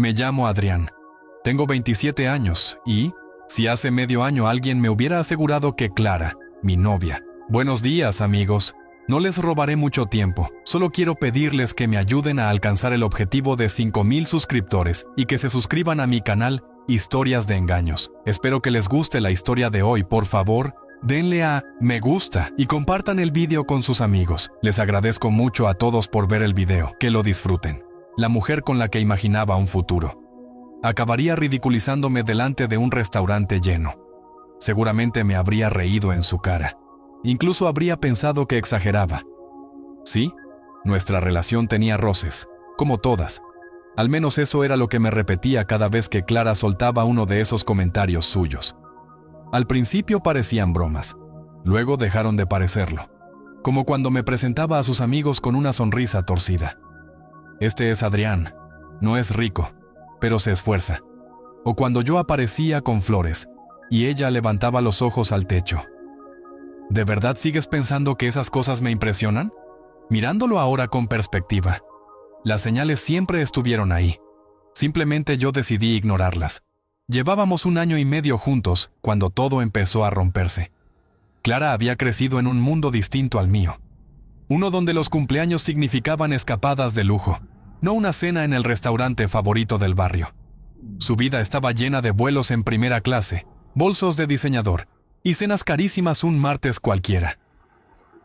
Me llamo Adrián. Tengo 27 años y, si hace medio año alguien me hubiera asegurado que Clara, mi novia... Buenos días, amigos. No les robaré mucho tiempo. Solo quiero pedirles que me ayuden a alcanzar el objetivo de 5,000 suscriptores y que se suscriban a mi canal Historias de Engaños. Espero que les guste la historia de hoy. Por favor, denle a me gusta y compartan el video con sus amigos. Les agradezco mucho a todos por ver el video. Que lo disfruten. La mujer con la que imaginaba un futuro. Acabaría ridiculizándome delante de un restaurante lleno. Seguramente me habría reído en su cara. Incluso habría pensado que exageraba. Sí, nuestra relación tenía roces, como todas. Al menos eso era lo que me repetía cada vez que Clara soltaba uno de esos comentarios suyos. Al principio parecían bromas, luego dejaron de parecerlo. Como cuando me presentaba a sus amigos con una sonrisa torcida. Este es Adrián, no es rico, pero se esfuerza. O cuando yo aparecía con flores, y ella levantaba los ojos al techo. ¿De verdad sigues pensando que esas cosas me impresionan? Mirándolo ahora con perspectiva, las señales siempre estuvieron ahí. Simplemente yo decidí ignorarlas. Llevábamos 1 año y medio juntos cuando todo empezó a romperse. Clara había crecido en un mundo distinto al mío. Uno donde los cumpleaños significaban escapadas de lujo, no una cena en el restaurante favorito del barrio. Su vida estaba llena de vuelos en primera clase, bolsos de diseñador, y cenas carísimas un martes cualquiera.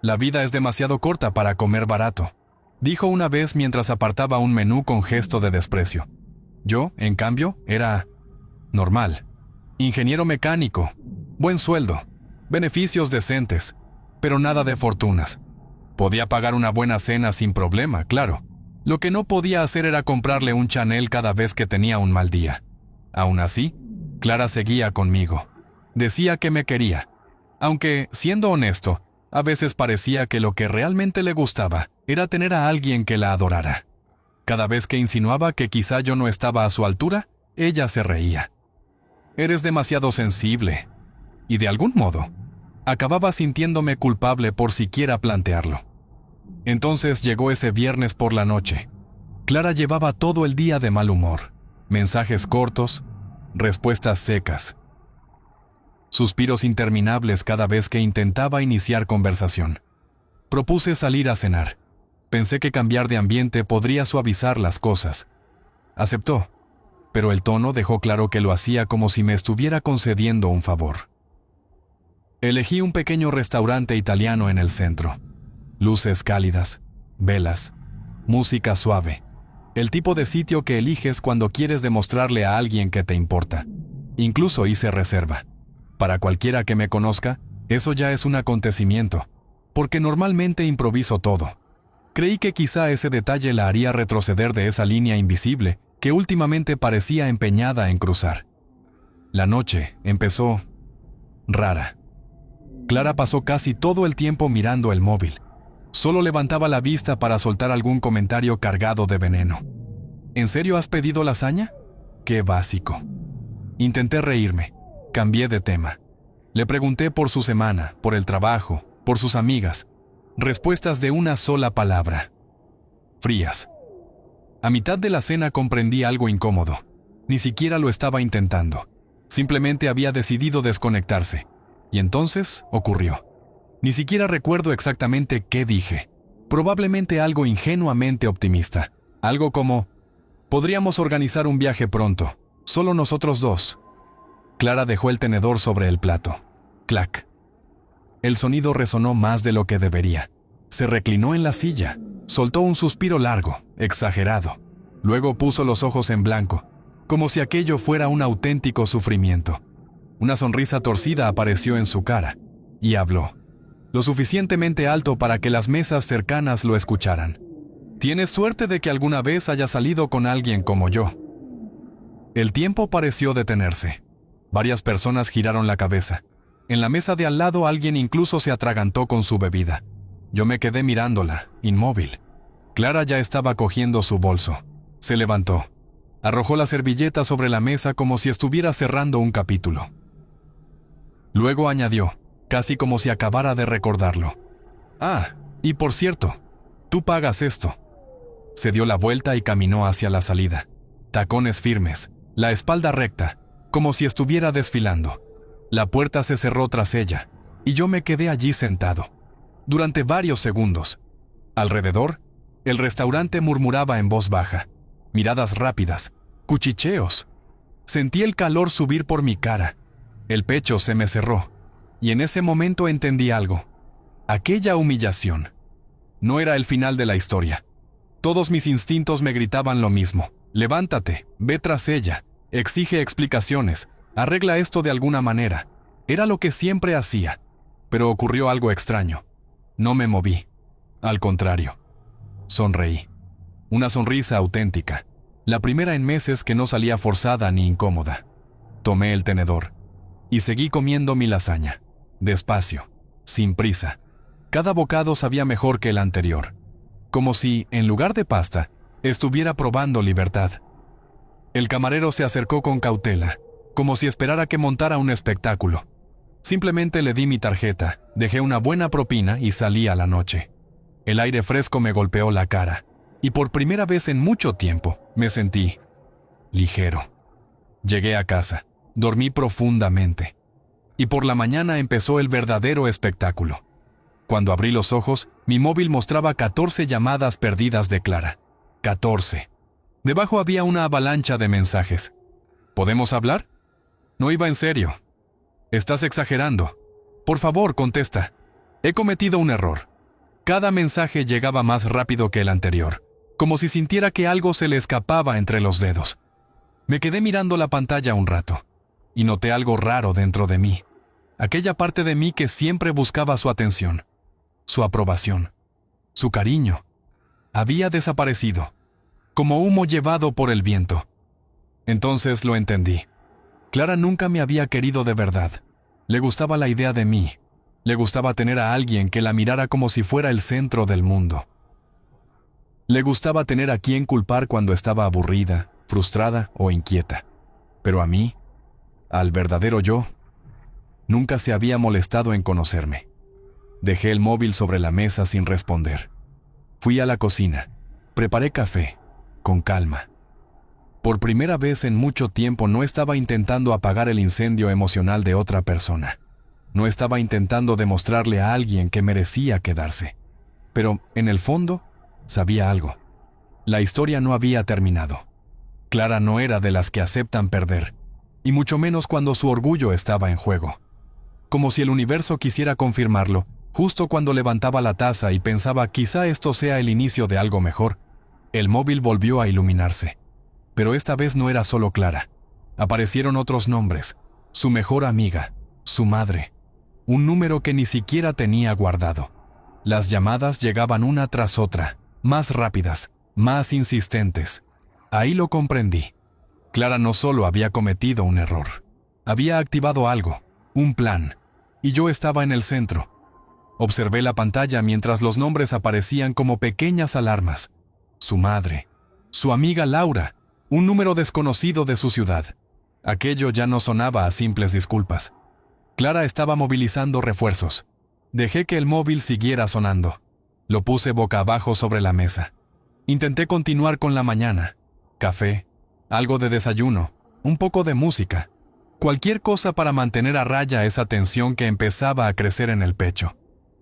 La vida es demasiado corta para comer barato, dijo una vez mientras apartaba un menú con gesto de desprecio. Yo, en cambio, era normal. Ingeniero mecánico, buen sueldo, beneficios decentes, pero nada de fortunas. Podía pagar una buena cena sin problema, claro. Lo que no podía hacer era comprarle un Chanel cada vez que tenía un mal día. Aún así, Clara seguía conmigo. Decía que me quería, aunque, siendo honesto, a veces parecía que lo que realmente le gustaba era tener a alguien que la adorara. Cada vez que insinuaba que quizá yo no estaba a su altura, ella se reía. Eres demasiado sensible. Y de algún modo, acababa sintiéndome culpable por siquiera plantearlo. Entonces llegó ese viernes por la noche. Clara llevaba todo el día de mal humor. Mensajes cortos, respuestas secas. Suspiros interminables cada vez que intentaba iniciar conversación. Propuse salir a cenar. Pensé que cambiar de ambiente podría suavizar las cosas. Aceptó, pero el tono dejó claro que lo hacía como si me estuviera concediendo un favor. Elegí un pequeño restaurante italiano en el centro. Luces cálidas, velas, música suave. El tipo de sitio que eliges cuando quieres demostrarle a alguien que te importa. Incluso hice reserva. Para cualquiera que me conozca, eso ya es un acontecimiento, porque normalmente improviso todo. Creí que quizá ese detalle la haría retroceder de esa línea invisible que últimamente parecía empeñada en cruzar. La noche empezó rara. Clara pasó casi todo el tiempo mirando el móvil. Solo levantaba la vista para soltar algún comentario cargado de veneno. ¿En serio has pedido lasaña? ¡Qué básico! Intenté reírme. Cambié de tema. Le pregunté por su semana, por el trabajo, por sus amigas. Respuestas de una sola palabra. Frías. A mitad de la cena comprendí algo incómodo. Ni siquiera lo estaba intentando. Simplemente había decidido desconectarse. Y entonces ocurrió. Ni siquiera recuerdo exactamente qué dije. Probablemente algo ingenuamente optimista. Algo como, podríamos organizar un viaje pronto, solo nosotros dos. Clara dejó el tenedor sobre el plato. Clac. El sonido resonó más de lo que debería. Se reclinó en la silla. Soltó un suspiro largo, exagerado. Luego puso los ojos en blanco, como si aquello fuera un auténtico sufrimiento. Una sonrisa torcida apareció en su cara, y habló, lo suficientemente alto para que las mesas cercanas lo escucharan. Tienes suerte de que alguna vez haya salido con alguien como yo. El tiempo pareció detenerse. Varias personas giraron la cabeza. En la mesa de al lado alguien incluso se atragantó con su bebida. Yo me quedé mirándola, inmóvil. Clara ya estaba cogiendo su bolso. Se levantó. Arrojó la servilleta sobre la mesa como si estuviera cerrando un capítulo. Luego añadió, casi como si acabara de recordarlo. Ah, y por cierto, tú pagas esto. Se dio la vuelta y caminó hacia la salida. tacones firmes, la espalda recta, como si estuviera desfilando. La puerta se cerró tras ella, y yo me quedé allí sentado, durante varios segundos. Alrededor, el restaurante murmuraba en voz baja, miradas rápidas, cuchicheos. Sentí el calor subir por mi cara, el pecho se me cerró, y en ese momento entendí algo. Aquella humillación no era el final de la historia. Todos mis instintos me gritaban lo mismo. Levántate, ve tras ella, exige explicaciones, arregla esto de alguna manera. Era lo que siempre hacía, pero ocurrió algo extraño. No me moví. Al contrario, sonreí. Una sonrisa auténtica, la primera en meses que no salía forzada ni incómoda. Tomé el tenedor y seguí comiendo mi lasaña, despacio, sin prisa. Cada bocado sabía mejor que el anterior, como si, en lugar de pasta, estuviera probando libertad. El camarero se acercó con cautela, como si esperara que montara un espectáculo. Simplemente le di mi tarjeta, dejé una buena propina y salí a la noche. El aire fresco me golpeó la cara, y por primera vez en mucho tiempo me sentí ligero. Llegué a casa, dormí profundamente, y por la mañana empezó el verdadero espectáculo. Cuando abrí los ojos, mi móvil mostraba 14 llamadas perdidas de Clara. 14. Debajo había una avalancha de mensajes. ¿Podemos hablar? No iba en serio. Estás exagerando. Por favor, contesta. He cometido un error. Cada mensaje llegaba más rápido que el anterior, como si sintiera que algo se le escapaba entre los dedos. Me quedé mirando la pantalla un rato, y noté algo raro dentro de mí. Aquella parte de mí que siempre buscaba su atención, su aprobación, su cariño, había desaparecido, como humo llevado por el viento. Entonces lo entendí. Clara nunca me había querido de verdad. Le gustaba la idea de mí. Le gustaba tener a alguien que la mirara como si fuera el centro del mundo. Le gustaba tener a quien culpar cuando estaba aburrida, frustrada o inquieta. Pero a mí, al verdadero yo, nunca se había molestado en conocerme. Dejé el móvil sobre la mesa sin responder. Fui a la cocina. Preparé café, con calma. Por primera vez en mucho tiempo no estaba intentando apagar el incendio emocional de otra persona. No estaba intentando demostrarle a alguien que merecía quedarse. Pero, en el fondo, sabía algo. La historia no había terminado. Clara no era de las que aceptan perder, y mucho menos cuando su orgullo estaba en juego. Como si el universo quisiera confirmarlo, justo cuando levantaba la taza y pensaba quizá esto sea el inicio de algo mejor, el móvil volvió a iluminarse. Pero esta vez no era solo Clara. Aparecieron otros nombres, su mejor amiga, su madre, un número que ni siquiera tenía guardado. Las llamadas llegaban una tras otra, más rápidas, más insistentes. Ahí lo comprendí. Clara no solo había cometido un error, había activado algo, un plan, y yo estaba en el centro. Observé la pantalla mientras los nombres aparecían como pequeñas alarmas. Su madre, su amiga Laura, un número desconocido de su ciudad. Aquello ya no sonaba a simples disculpas. Clara estaba movilizando refuerzos. Dejé que el móvil siguiera sonando. Lo puse boca abajo sobre la mesa. Intenté continuar con la mañana. Café, algo de desayuno, un poco de música. Cualquier cosa para mantener a raya esa tensión que empezaba a crecer en el pecho.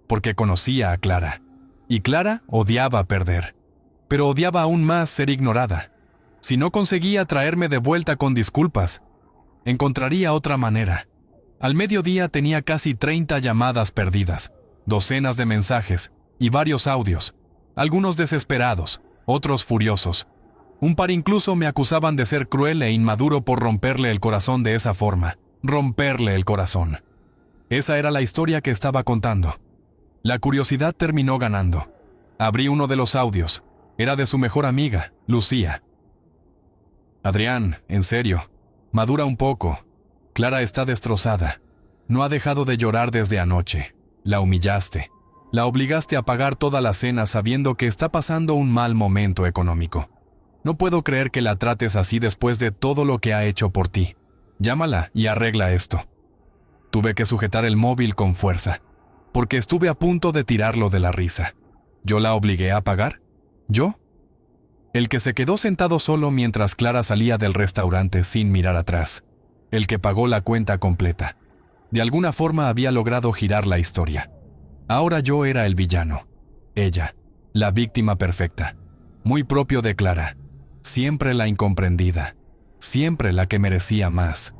Porque conocía a Clara. Y Clara odiaba perder. Pero odiaba aún más ser ignorada. Si no conseguía traerme de vuelta con disculpas, encontraría otra manera. Al mediodía tenía casi 30 llamadas perdidas, docenas de mensajes y varios audios, algunos desesperados, otros furiosos. Un par incluso me acusaban de ser cruel e inmaduro por romperle el corazón de esa forma, romperle el corazón. Esa era la historia que estaba contando. La curiosidad terminó ganando. Abrí uno de los audios. Era de su mejor amiga, Lucía. Adrián, en serio, madura un poco. Clara está destrozada. No ha dejado de llorar desde anoche. La humillaste. La obligaste a pagar toda la cena sabiendo que está pasando un mal momento económico. No puedo creer que la trates así después de todo lo que ha hecho por ti. Llámala y arregla esto. Tuve que sujetar el móvil con fuerza, porque estuve a punto de tirarlo de la risa. ¿Yo la obligué a pagar? ¿Yo? El que se quedó sentado solo mientras Clara salía del restaurante sin mirar atrás. El que pagó la cuenta completa. De alguna forma había logrado girar la historia. Ahora yo era el villano. Ella, la víctima perfecta. Muy propio de Clara. Siempre la incomprendida. Siempre la que merecía más.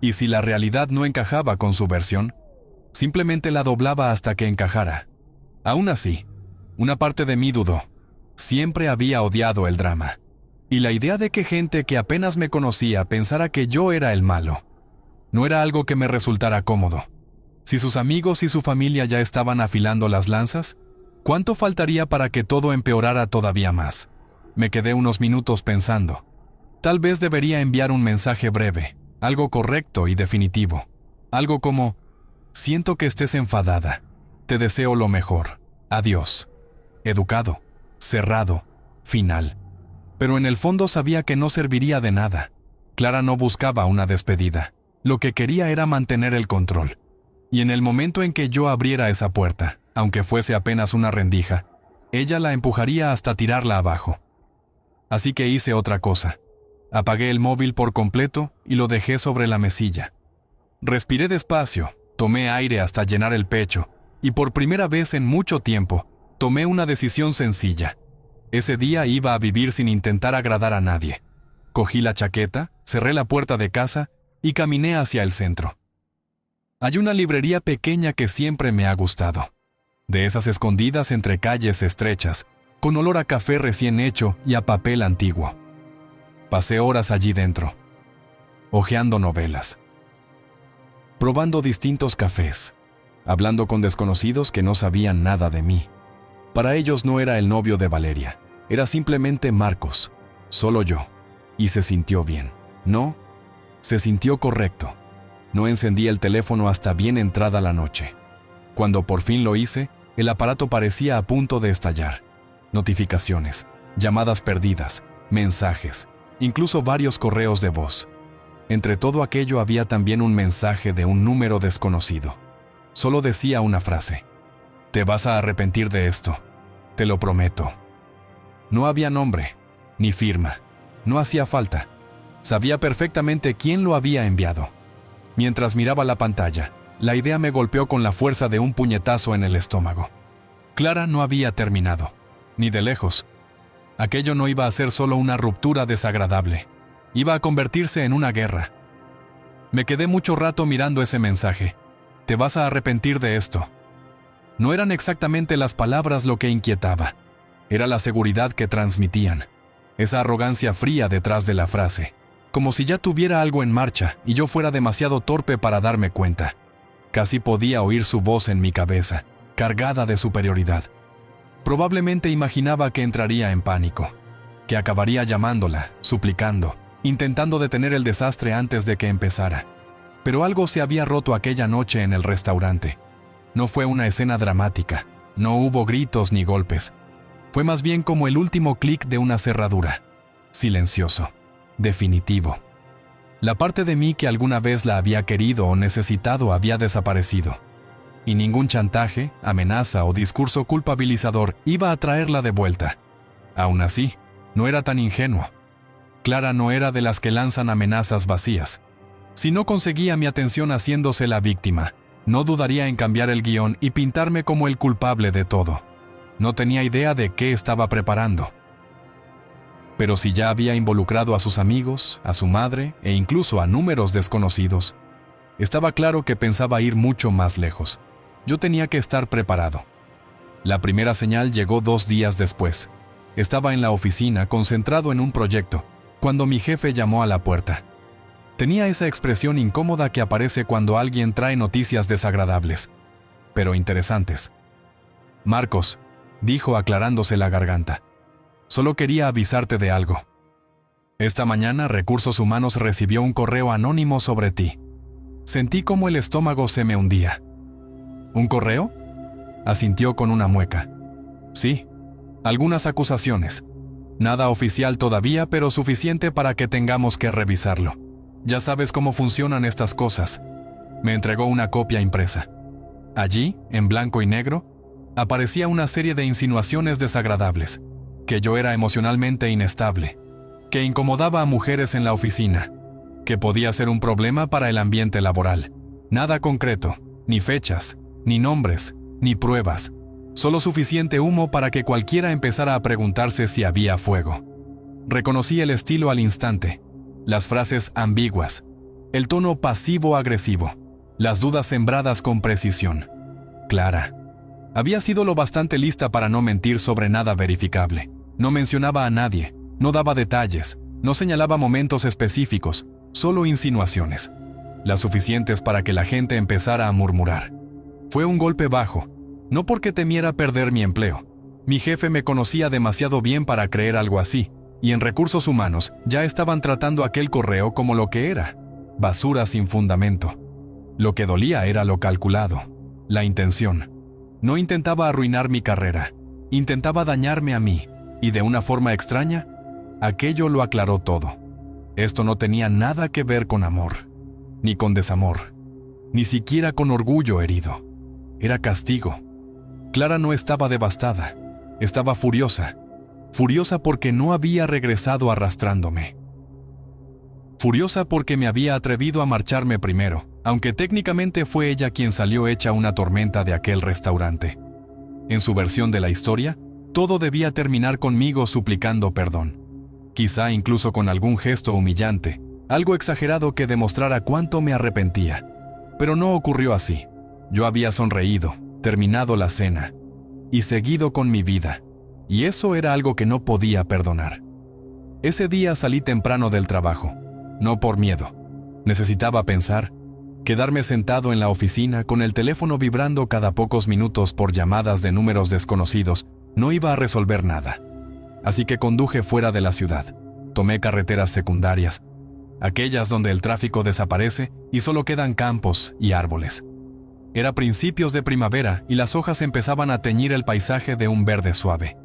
Y si la realidad no encajaba con su versión, simplemente la doblaba hasta que encajara. Aún así, una parte de mí dudó. Siempre había odiado el drama. Y la idea de que gente que apenas me conocía pensara que yo era el malo, no era algo que me resultara cómodo. Si sus amigos y su familia ya estaban afilando las lanzas, ¿cuánto faltaría para que todo empeorara todavía más? Me quedé unos minutos pensando. Tal vez debería enviar un mensaje breve, algo correcto y definitivo. Algo como: siento que estés enfadada. Te deseo lo mejor. Adiós. Educado, cerrado, final. Pero en el fondo sabía que no serviría de nada. Clara no buscaba una despedida. Lo que quería era mantener el control. Y en el momento en que yo abriera esa puerta, aunque fuese apenas una rendija, ella la empujaría hasta tirarla abajo. Así que hice otra cosa. Apagué el móvil por completo y lo dejé sobre la mesilla. Respiré despacio, tomé aire hasta llenar el pecho, y por primera vez en mucho tiempo, tomé una decisión sencilla. Ese día iba a vivir sin intentar agradar a nadie. Cogí la chaqueta, cerré la puerta de casa y caminé hacia el centro. Hay una librería pequeña que siempre me ha gustado. De esas escondidas entre calles estrechas, con olor a café recién hecho y a papel antiguo. Pasé horas allí dentro, hojeando novelas, probando distintos cafés, hablando con desconocidos que no sabían nada de mí. Para ellos no era el novio de Valeria, era simplemente Marcos, solo yo. Y se sintió bien. No, se sintió correcto. No encendí el teléfono hasta bien entrada la noche. Cuando por fin lo hice, el aparato parecía a punto de estallar. Notificaciones, llamadas perdidas, mensajes, incluso varios correos de voz. Entre todo aquello había también un mensaje de un número desconocido. Solo decía una frase: te vas a arrepentir de esto, te lo prometo. No había nombre, ni firma, no hacía falta. Sabía perfectamente quién lo había enviado. Mientras miraba la pantalla, la idea me golpeó con la fuerza de un puñetazo en el estómago. Clara no había terminado, ni de lejos. Aquello no iba a ser solo una ruptura desagradable, iba a convertirse en una guerra. Me quedé mucho rato mirando ese mensaje. Te vas a arrepentir de esto. No eran exactamente las palabras lo que inquietaba, era la seguridad que transmitían, esa arrogancia fría detrás de la frase, como si ya tuviera algo en marcha y yo fuera demasiado torpe para darme cuenta. Casi podía oír su voz en mi cabeza, cargada de superioridad. Probablemente imaginaba que entraría en pánico, que acabaría llamándola, suplicando, intentando detener el desastre antes de que empezara. Pero algo se había roto aquella noche en el restaurante. No fue una escena dramática, no hubo gritos ni golpes. Fue más bien como el último clic de una cerradura. Silencioso, definitivo. La parte de mí que alguna vez la había querido o necesitado había desaparecido. Y ningún chantaje, amenaza o discurso culpabilizador iba a traerla de vuelta. Aún así, no era tan ingenuo. Clara no era de las que lanzan amenazas vacías. Si no conseguía mi atención haciéndose la víctima, no dudaría en cambiar el guión y pintarme como el culpable de todo. No tenía idea de qué estaba preparando. Pero si ya había involucrado a sus amigos, a su madre e incluso a números desconocidos, estaba claro que pensaba ir mucho más lejos. Yo tenía que estar preparado. La primera señal llegó 2 días después. Estaba en la oficina, concentrado en un proyecto, cuando mi jefe llamó a la puerta. Tenía esa expresión incómoda que aparece cuando alguien trae noticias desagradables, pero interesantes. Marcos, dijo aclarándose la garganta, solo quería avisarte de algo. Esta mañana Recursos Humanos recibió un correo anónimo sobre ti. Sentí como el estómago se me hundía. ¿Un correo? Asintió con una mueca. Sí, algunas acusaciones. Nada oficial todavía, pero suficiente para que tengamos que revisarlo. Ya sabes cómo funcionan estas cosas. Me entregó una copia impresa. Allí, en blanco y negro, aparecía una serie de insinuaciones desagradables, que yo era emocionalmente inestable, que incomodaba a mujeres en la oficina, que podía ser un problema para el ambiente laboral. Nada concreto, ni fechas, ni nombres, ni pruebas, solo suficiente humo para que cualquiera empezara a preguntarse si había fuego. Reconocí el estilo al instante, las frases ambiguas, el tono pasivo-agresivo, las dudas sembradas con precisión. Clara. Había sido lo bastante lista para no mentir sobre nada verificable. No mencionaba a nadie, no daba detalles, no señalaba momentos específicos, solo insinuaciones, las suficientes para que la gente empezara a murmurar. Fue un golpe bajo, no porque temiera perder mi empleo. Mi jefe me conocía demasiado bien para creer algo así, y en recursos humanos ya estaban tratando aquel correo como lo que era, basura sin fundamento. Lo que dolía era lo calculado, la intención. No intentaba arruinar mi carrera, intentaba dañarme a mí, y de una forma extraña, aquello lo aclaró todo. Esto no tenía nada que ver con amor, ni con desamor, ni siquiera con orgullo herido. Era castigo. Clara no estaba devastada, estaba furiosa. Furiosa porque no había regresado arrastrándome. Furiosa porque me había atrevido a marcharme primero, aunque técnicamente fue ella quien salió hecha una tormenta de aquel restaurante. En su versión de la historia, todo debía terminar conmigo suplicando perdón. Quizá incluso con algún gesto humillante, algo exagerado que demostrara cuánto me arrepentía. Pero no ocurrió así. Yo había sonreído, terminado la cena, y seguido con mi vida. Y eso era algo que no podía perdonar. Ese día salí temprano del trabajo, no por miedo. Necesitaba pensar, quedarme sentado en la oficina con el teléfono vibrando cada pocos minutos por llamadas de números desconocidos, no iba a resolver nada. Así que conduje fuera de la ciudad. Tomé carreteras secundarias, aquellas donde el tráfico desaparece y solo quedan campos y árboles. Era principios de primavera y las hojas empezaban a teñir el paisaje de un verde suave.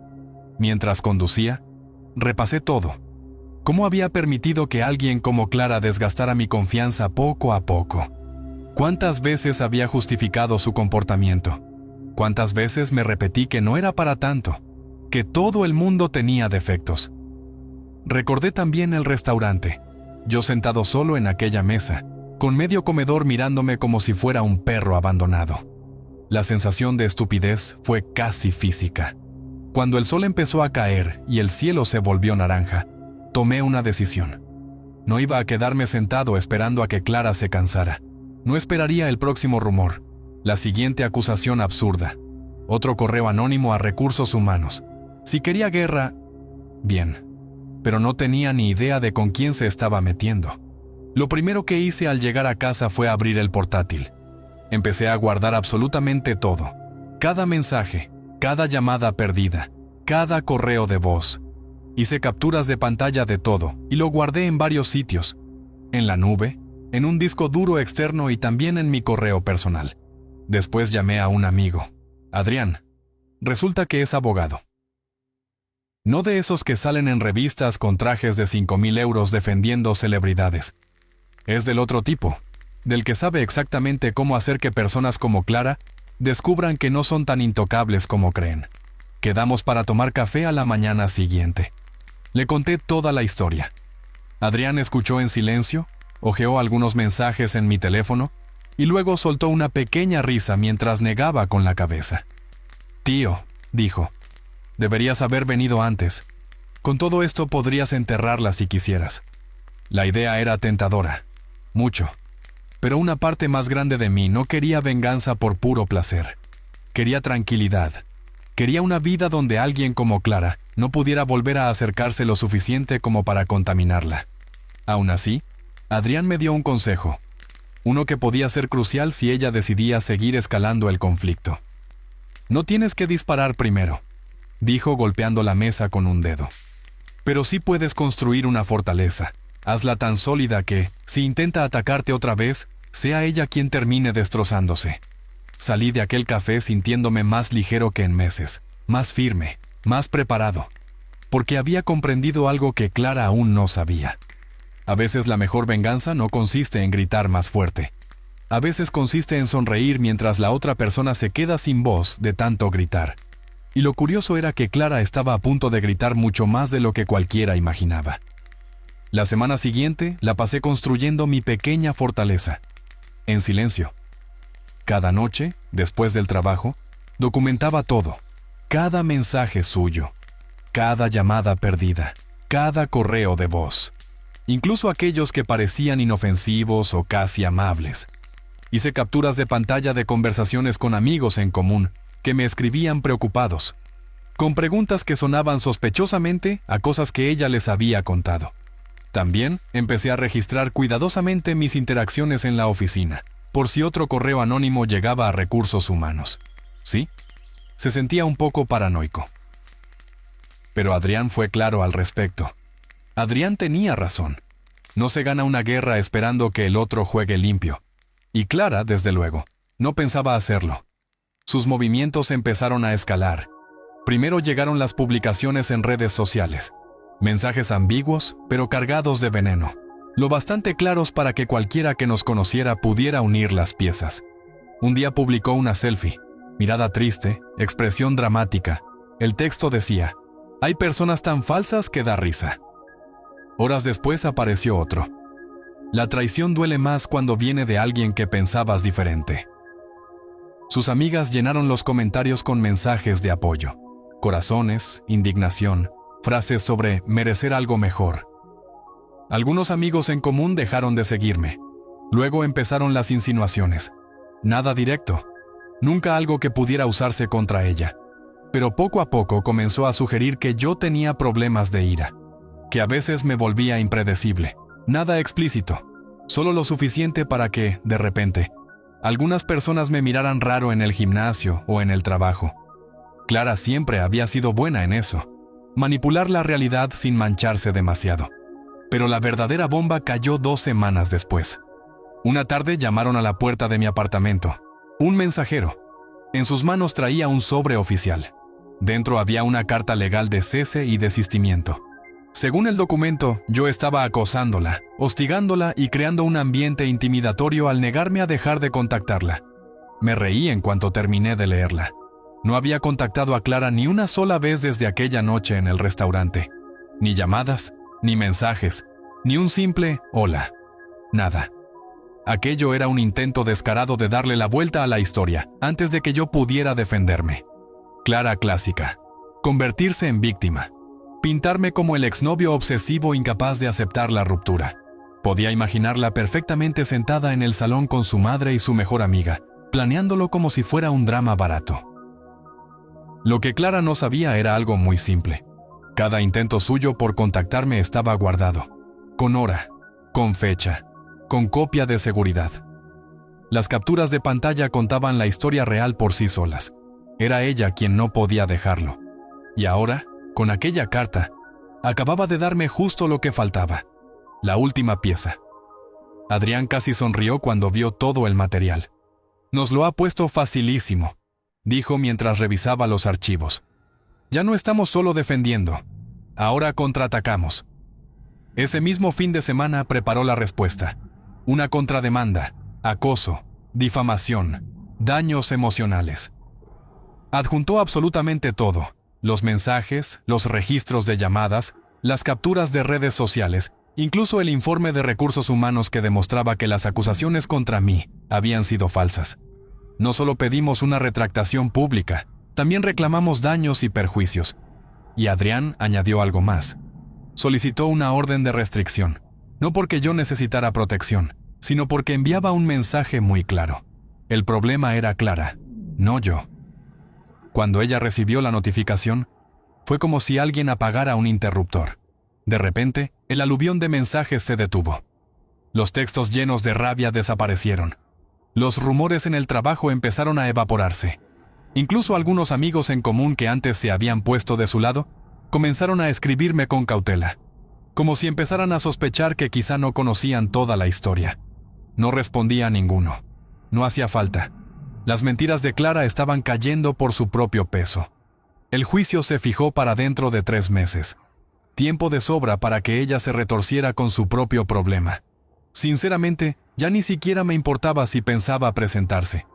Mientras conducía, repasé todo. ¿Cómo había permitido que alguien como Clara desgastara mi confianza poco a poco? ¿Cuántas veces había justificado su comportamiento? ¿Cuántas veces me repetí que no era para tanto? Que todo el mundo tenía defectos. Recordé también el restaurante. Yo sentado solo en aquella mesa, con medio comedor mirándome como si fuera un perro abandonado. La sensación de estupidez fue casi física. Cuando el sol empezó a caer y el cielo se volvió naranja, tomé una decisión. No iba a quedarme sentado esperando a que Clara se cansara. No esperaría el próximo rumor, la siguiente acusación absurda, otro correo anónimo a recursos humanos. Si quería guerra, bien, pero no tenía ni idea de con quién se estaba metiendo. Lo primero que hice al llegar a casa fue abrir el portátil. Empecé a guardar absolutamente todo, cada mensaje, cada llamada perdida, cada correo de voz. Hice capturas de pantalla de todo y lo guardé en varios sitios, en la nube, en un disco duro externo y también en mi correo personal. Después llamé a un amigo, Adrián. Resulta que es abogado. No de esos que salen en revistas con trajes de 5,000 euros defendiendo celebridades. Es del otro tipo, del que sabe exactamente cómo hacer que personas como Clara descubran que no son tan intocables como creen. Quedamos para tomar café a la mañana siguiente. Le conté toda la historia. Adrián escuchó en silencio, hojeó algunos mensajes en mi teléfono y luego soltó una pequeña risa mientras negaba con la cabeza. «Tío», dijo, «deberías haber venido antes. Con todo esto podrías enterrarla si quisieras». La idea era tentadora, mucho. Pero una parte más grande de mí no quería venganza por puro placer. Quería tranquilidad. Quería una vida donde alguien como Clara no pudiera volver a acercarse lo suficiente como para contaminarla. Aún así, Adrián me dio un consejo, uno que podía ser crucial si ella decidía seguir escalando el conflicto. «No tienes que disparar primero», dijo golpeando la mesa con un dedo. «Pero sí puedes construir una fortaleza. Hazla tan sólida que, si intenta atacarte otra vez, sea ella quien termine destrozándose». Salí de aquel café sintiéndome más ligero que en meses, más firme, más preparado, porque había comprendido algo que Clara aún no sabía. A veces la mejor venganza no consiste en gritar más fuerte. A veces consiste en sonreír mientras la otra persona se queda sin voz de tanto gritar. Y lo curioso era que Clara estaba a punto de gritar mucho más de lo que cualquiera imaginaba. La semana siguiente la pasé construyendo mi pequeña fortaleza, en silencio. Cada noche, después del trabajo, documentaba todo, cada mensaje suyo, cada llamada perdida, cada correo de voz, incluso aquellos que parecían inofensivos o casi amables. Hice capturas de pantalla de conversaciones con amigos en común que me escribían preocupados, con preguntas que sonaban sospechosamente a cosas que ella les había contado. También empecé a registrar cuidadosamente mis interacciones en la oficina, por si otro correo anónimo llegaba a recursos humanos. ¿Sí? Se sentía un poco paranoico. Pero Adrián fue claro al respecto. Adrián tenía razón. No se gana una guerra esperando que el otro juegue limpio. Y Clara, desde luego, no pensaba hacerlo. Sus movimientos empezaron a escalar. Primero llegaron las publicaciones en redes sociales. Mensajes ambiguos, pero cargados de veneno. Lo bastante claros para que cualquiera que nos conociera pudiera unir las piezas. Un día publicó una selfie. Mirada triste, expresión dramática. El texto decía: "Hay personas tan falsas que da risa". Horas después apareció otro. La traición duele más cuando viene de alguien que pensabas diferente. Sus amigas llenaron los comentarios con mensajes de apoyo. Corazones, indignación, frases sobre merecer algo mejor. Algunos amigos en común dejaron de seguirme. Luego empezaron las insinuaciones. Nada directo. Nunca algo que pudiera usarse contra ella. Pero poco a poco comenzó a sugerir que yo tenía problemas de ira. Que a veces me volvía impredecible. Nada explícito. Solo lo suficiente para que, de repente, algunas personas me miraran raro en el gimnasio o en el trabajo. Clara siempre había sido buena en eso. Manipular la realidad sin mancharse demasiado. Pero la verdadera bomba cayó 2 semanas después. Una tarde llamaron a la puerta de mi apartamento. Un mensajero. En sus manos traía un sobre oficial. Dentro había una carta legal de cese y desistimiento. Según el documento, yo estaba acosándola, hostigándola y creando un ambiente intimidatorio al negarme a dejar de contactarla. Me reí en cuanto terminé de leerla. No había contactado a Clara ni una sola vez desde aquella noche en el restaurante. Ni llamadas, ni mensajes, ni un simple hola. Nada. Aquello era un intento descarado de darle la vuelta a la historia antes de que yo pudiera defenderme. Clara clásica. Convertirse en víctima. Pintarme como el exnovio obsesivo incapaz de aceptar la ruptura. Podía imaginarla perfectamente sentada en el salón con su madre y su mejor amiga, planeándolo como si fuera un drama barato. Lo que Clara no sabía era algo muy simple. Cada intento suyo por contactarme estaba guardado, con hora, con fecha, con copia de seguridad. Las capturas de pantalla contaban la historia real por sí solas. Era ella quien no podía dejarlo. Y ahora, con aquella carta, acababa de darme justo lo que faltaba, la última pieza. Adrián casi sonrió cuando vio todo el material. Nos lo ha puesto facilísimo, dijo mientras revisaba los archivos. Ya no estamos solo defendiendo, ahora contraatacamos. Ese mismo fin de semana preparó la respuesta. Una contrademanda, acoso, difamación, daños emocionales. Adjuntó absolutamente todo. Los mensajes, los registros de llamadas, las capturas de redes sociales, incluso el informe de recursos humanos que demostraba que las acusaciones contra mí habían sido falsas. No solo pedimos una retractación pública, también reclamamos daños y perjuicios. Y Adrián añadió algo más. Solicitó una orden de restricción, no porque yo necesitara protección, sino porque enviaba un mensaje muy claro. El problema era Clara, no yo. Cuando ella recibió la notificación, fue como si alguien apagara un interruptor. De repente, el aluvión de mensajes se detuvo. Los textos llenos de rabia desaparecieron. Los rumores en el trabajo empezaron a evaporarse. Incluso algunos amigos en común que antes se habían puesto de su lado, comenzaron a escribirme con cautela, como si empezaran a sospechar que quizá no conocían toda la historia. No respondía a ninguno. No hacía falta. Las mentiras de Clara estaban cayendo por su propio peso. El juicio se fijó para dentro de 3 meses. Tiempo de sobra para que ella se retorciera con su propio problema. Sinceramente, ya ni siquiera me importaba si pensaba presentarse.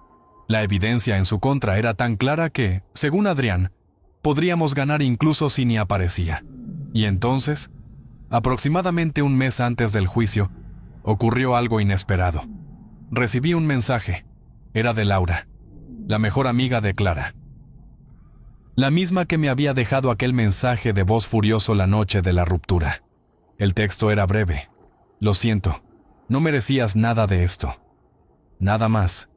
La evidencia en su contra era tan clara que, según Adrián, Podríamos ganar incluso si ni aparecía. Y entonces, aproximadamente un mes antes del juicio, ocurrió algo inesperado. Recibí un mensaje. Era de Laura, la mejor amiga de Clara. La misma que me había dejado aquel mensaje de voz furioso la noche de la ruptura. El texto era breve. Lo siento, no merecías nada de esto. Nada más.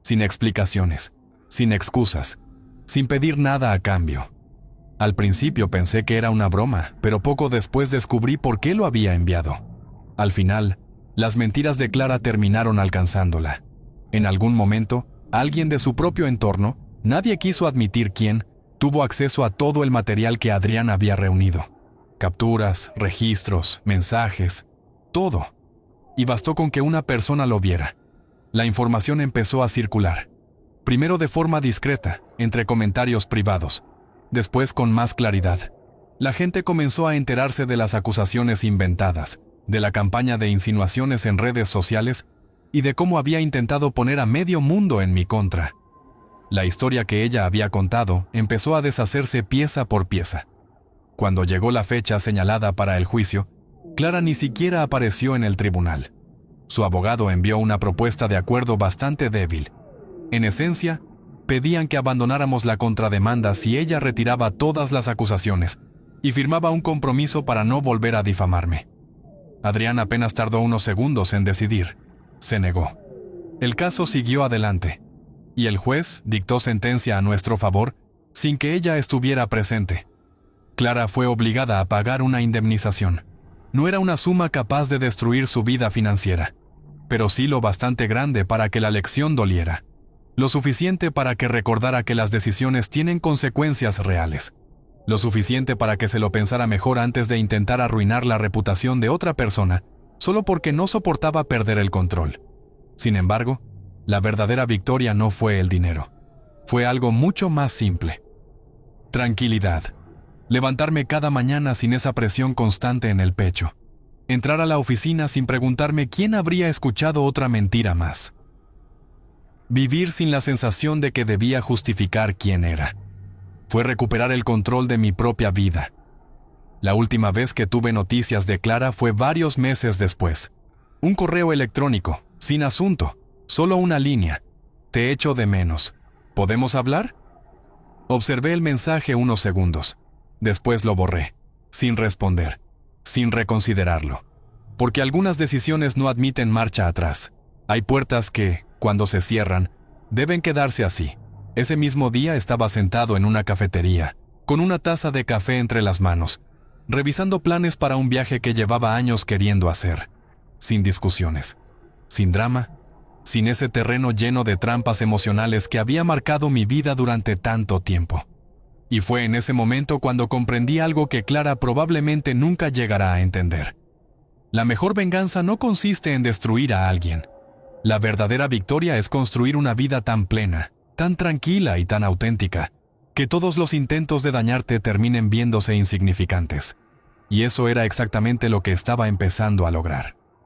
Sin explicaciones, sin excusas, sin pedir nada a cambio. Al principio pensé que era una broma, pero poco después descubrí por qué lo había enviado. Al final, las mentiras de Clara terminaron alcanzándola. En algún momento, alguien de su propio entorno, nadie quiso admitir quién, tuvo acceso a todo el material que Adrián había reunido. Capturas, registros, mensajes, todo. Y bastó con que una persona lo viera. La información empezó a circular. Primero de forma discreta, entre comentarios privados. Después con más claridad. La gente comenzó a enterarse de las acusaciones inventadas, de la campaña de insinuaciones en redes sociales y de cómo había intentado poner a medio mundo en mi contra. La historia que ella había contado empezó a deshacerse pieza por pieza. Cuando llegó la fecha señalada para el juicio, Clara ni siquiera apareció en el tribunal. Su abogado envió una propuesta de acuerdo bastante débil. En esencia, pedían que abandonáramos la contrademanda si ella retiraba todas las acusaciones y firmaba un compromiso para no volver a difamarme. Adrián apenas tardó unos segundos en decidir. Se negó. El caso siguió adelante, y el juez dictó sentencia a nuestro favor sin que ella estuviera presente. Clara fue obligada a pagar una indemnización. No era una suma capaz de destruir su vida financiera, pero sí lo bastante grande para que la lección doliera. Lo suficiente para que recordara que las decisiones tienen consecuencias reales. Lo suficiente para que se lo pensara mejor antes de intentar arruinar la reputación de otra persona, solo porque no soportaba perder el control. Sin embargo, la verdadera victoria no fue el dinero. Fue algo mucho más simple. Tranquilidad. Levantarme cada mañana sin esa presión constante en el pecho. Entrar a la oficina sin preguntarme quién habría escuchado otra mentira más. Vivir sin la sensación de que debía justificar quién era. Fue recuperar el control de mi propia vida. La última vez que tuve noticias de Clara fue varios meses después. Un correo electrónico, sin asunto, solo una línea. Te echo de menos. ¿Podemos hablar? Observé el mensaje unos segundos. Después lo borré, sin responder, sin reconsiderarlo. Porque algunas decisiones no admiten marcha atrás. Hay puertas que, cuando se cierran, deben quedarse así. Ese mismo día estaba sentado en una cafetería, con una taza de café entre las manos, revisando planes para un viaje que llevaba años queriendo hacer. Sin discusiones, sin drama, sin ese terreno lleno de trampas emocionales que había marcado mi vida durante tanto tiempo. Y fue en ese momento cuando comprendí algo que Clara probablemente nunca llegará a entender. La mejor venganza no consiste en destruir a alguien. La verdadera victoria es construir una vida tan plena, tan tranquila y tan auténtica, que todos los intentos de dañarte terminen viéndose insignificantes. Y eso era exactamente lo que estaba empezando a lograr.